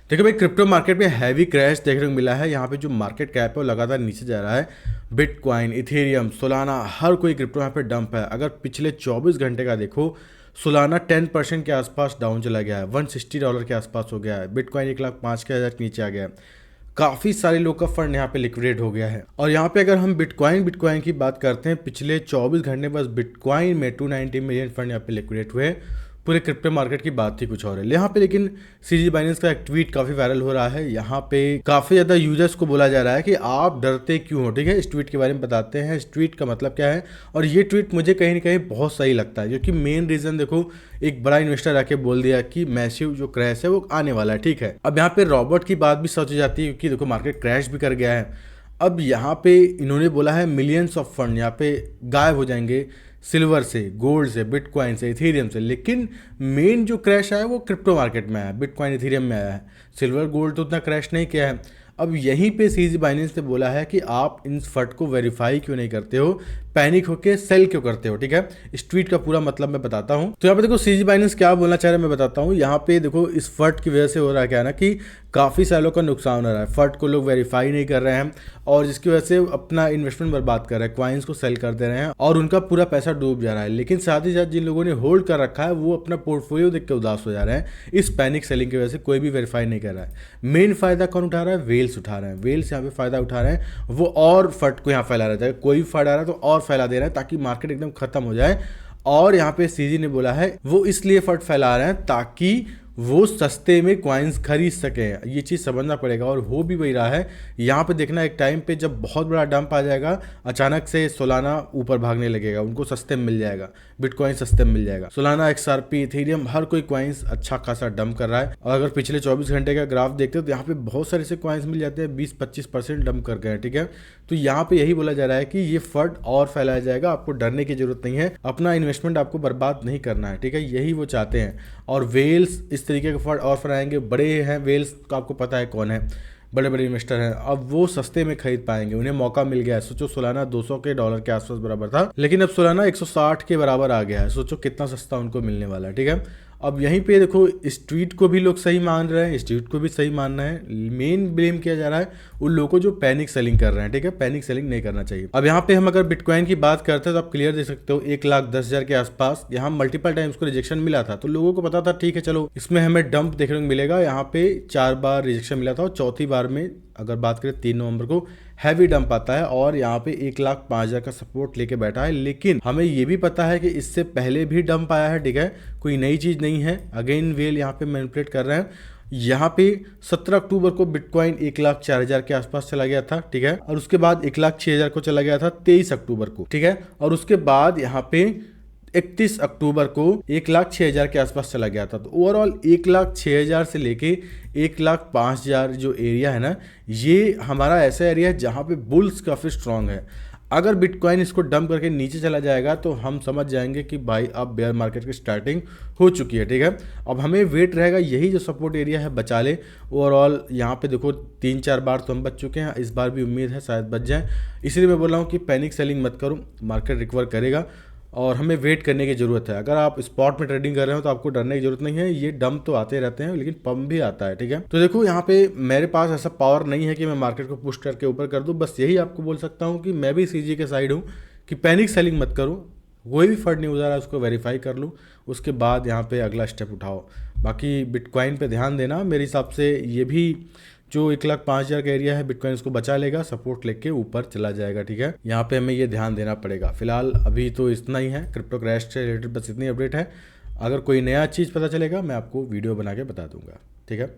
देखो भाई, crypto market में हैवी क्रैश देखने को मिला है। यहाँ पे जो मार्केट कैप है वो लगातार नीचे जा रहा है। बिटकॉइन, इथेरियम, सोलाना, हर कोई क्रिप्टो यहाँ पे डंप है। अगर पिछले 24 घंटे का देखो, सोलाना 10% के आसपास डाउन चला गया है, $160 के आसपास हो गया है। बिटकॉइन 1,05,000 के नीचे आ गया है। काफ़ी सारे लोग का फंड यहाँ पे लिक्विडेट हो गया है। और यहाँ पे अगर हम बिटकॉइन की बात करते हैं, पिछले 24 घंटे में बस बिटकॉइन में 290 मिलियन फंड यहाँ पे लिक्विडेट हुए। पूरे क्रिप्टो मार्केट की बात ही कुछ और है यहाँ पे। लेकिन सीजी बाइनेंस का एक ट्वीट काफी वायरल हो रहा है। यहाँ पे काफी ज्यादा यूजर्स को बोला जा रहा है कि आप डरते क्यों हो। ठीक है, इस ट्वीट के बारे में बताते हैं, इस ट्वीट का मतलब क्या है। और ये ट्वीट मुझे कहीं ना कहीं बहुत सही लगता है, क्योंकि मेन रीजन देखो, एक बड़ा इन्वेस्टर आके बोल दिया कि मैसिव जो क्रैश है वो आने वाला है। ठीक है, अब यहाँ पे रॉबर्ट की बात भी सोची जाती है, क्योंकि देखो मार्केट क्रैश भी कर गया है। अब यहाँ पे इन्होंने बोला है मिलियंस ऑफ फंड यहाँ पे गायब हो जाएंगे, सिल्वर से, गोल्ड से, बिटकॉइन से, इथेरियम से। लेकिन मेन जो क्रैश आया वो क्रिप्टो मार्केट में आया, बिटकॉइन इथेरियम में आया है। सिल्वर गोल्ड तो उतना क्रैश नहीं किया है। अब यहीं पे सीजी बाइनेंस ने बोला है कि आप इन फंड को वेरीफाई क्यों नहीं करते हो, पैनिक होके सेल क्यों करते हो। ठीक है, इस ट्वीट का पूरा मतलब मैं बताता हूँ। तो यहाँ पे देखो सीजी बाइनेंस क्या बोलना चाह रहे हैं मैं बताता हूँ। यहाँ पे देखो इस फंड की वजह से हो रहा है क्या ना, कि काफ़ी सालों का नुकसान हो रहा है। फंड को लोग वेरीफाई नहीं कर रहे हैं और जिसकी वजह से अपना इन्वेस्टमेंट बर्बाद कर रहे हैं, क्वाइंस को सेल कर दे रहे हैं और उनका पूरा पैसा डूब जा रहा है। लेकिन साथ ही साथ जिन लोगों ने होल्ड कर रखा है वो अपना पोर्टफोलियो देख के उदास हो जा रहे हैं। इस पैनिक सेलिंग की वजह से कोई भी वेरीफाई नहीं कर रहा है। मेन फायदा कौन उठा रहा है? वेल्स उठा रहे हैं। वेल्स यहाँ पे फायदा उठा रहे हैं, वो और फंड को यहाँ फैला रहा है। कोई फंड आ रहा है तो और फैला दे रहा है ताकि मार्केट एकदम खत्म हो जाए। और यहाँ पे सीजी ने बोला है वो इसलिए फंड फैला रहे हैं ताकि वो सस्ते में क्वाइंस खरीद सकें। ये चीज़ समझना पड़ेगा और हो भी वही रहा है। यहाँ पे देखना, एक टाइम पे जब बहुत बड़ा डंप आ जाएगा, अचानक से सोलाना ऊपर भागने लगेगा, उनको सस्ते में मिल जाएगा, बिटकॉइन सस्ते में मिल जाएगा। सोलाना, एक्सआरपी, इथेरियम, हर कोई क्वाइंस अच्छा खासा डंप कर रहा है। और अगर पिछले 24 घंटे का ग्राफ देखते हो तो यहाँ पे बहुत सारे ऐसे क्वाइंस मिल जाते हैं 20-25% डंप कर गए। ठीक है, तो यहाँ पे यही बोला जा रहा है कि ये फंड और फैलाया जाएगा, आपको डरने की जरूरत नहीं है, अपना इन्वेस्टमेंट आपको बर्बाद नहीं करना है। ठीक है, यही वो चाहते हैं। और वेल्स इस तरीके के फंड ऑफर आएंगे, बड़े हैं वेल्स तो आपको पता है कौन है, बड़े बड़े इन्वेस्टर हैं। अब वो सस्ते में खरीद पाएंगे, उन्हें मौका मिल गया है। सोचो सोलाना $200 के आसपास बराबर था, लेकिन अब सोलाना 160 के बराबर आ गया है। सोचो कितना सस्ता उनको मिलने वाला है। ठीक है, अब यहीं पे देखो इस ट्वीट को भी लोग सही मान रहे हैं, इस ट्वीट को भी सही मानना है। मेन ब्लेम किया जा रहा है उन लोगों को जो पैनिक सेलिंग कर रहे हैं। ठीक है, पैनिक सेलिंग नहीं करना चाहिए। अब यहाँ पे हम अगर बिटकॉइन की बात करते हैं तो आप क्लियर देख सकते हो 1,10,000 के आसपास यहाँ मल्टीपल टाइम्स को रिजेक्शन मिला था। तो लोगों को पता था ठीक है चलो इसमें हमें डंप देखने को मिलेगा। यहाँ पे 4 बार रिजेक्शन मिला था और चौथी बार में अगर बात करें 3 नवंबर को हैवी डंप आता है और यहाँ पे 1,05,000 का सपोर्ट लेके बैठा है। लेकिन हमें ये भी पता है कि इससे पहले भी डंप आया है। ठीक है, कोई नई चीज़ नहीं है। अगेन वेल यहाँ पे मैनिपुलेट कर रहे हैं। यहाँ पे 17 अक्टूबर को बिटकॉइन 1,04,000 के आसपास चला गया था। ठीक है, और उसके बाद 1,06,000 को चला गया था 23 अक्टूबर को। ठीक है, और उसके बाद यहाँ पे 31 अक्टूबर को 1,06,000 के आसपास चला गया था। तो ओवरऑल 1,06,000 से लेके 1,05,000 जो एरिया है ना, ये हमारा ऐसा एरिया है जहाँ पे बुल्स काफ़ी स्ट्रांग है। अगर बिटकॉइन इसको डंप करके नीचे चला जाएगा तो हम समझ जाएंगे कि भाई अब बेयर मार्केट की स्टार्टिंग हो चुकी है। ठीक है, अब हमें वेट रहेगा यही जो सपोर्ट एरिया है बचा ले। ओवरऑल यहाँ पे देखो 3-4 बार तो हम बच चुके हैं, इस बार भी उम्मीद है शायद बच जाए। इसलिए मैं बोल रहा हूँ कि पैनिक सेलिंग मत करो, मार्केट रिकवर करेगा और हमें वेट करने की ज़रूरत है। अगर आप स्पॉट में ट्रेडिंग कर रहे हो तो आपको डरने की जरूरत नहीं है। ये डंप तो आते रहते हैं लेकिन पंप भी आता है। ठीक है, तो देखो यहाँ पे मेरे पास ऐसा पावर नहीं है कि मैं मार्केट को पुश करके ऊपर कर दूँ। बस यही आपको बोल सकता हूँ कि मैं भी सीजी के साइड हूँ कि पैनिक सेलिंग मत करो। कोई भी फंड नहीं उतारा उसको वेरीफाई कर लो, उसके बाद यहाँ पे अगला स्टेप उठाओ। बाकी बिटकॉइन पे ध्यान देना, मेरे हिसाब से ये भी जो 1,05,000 का एरिया है बिटकॉइन इसको बचा लेगा, सपोर्ट लेके ऊपर चला जाएगा। ठीक है, यहाँ पे हमें ये ध्यान देना पड़ेगा। फिलहाल अभी तो इतना ही है, क्रिप्टो क्रैश से रिलेटेड बस इतनी अपडेट है। अगर कोई नया चीज़ पता चलेगा मैं आपको वीडियो बना के बता दूंगा। ठीक है।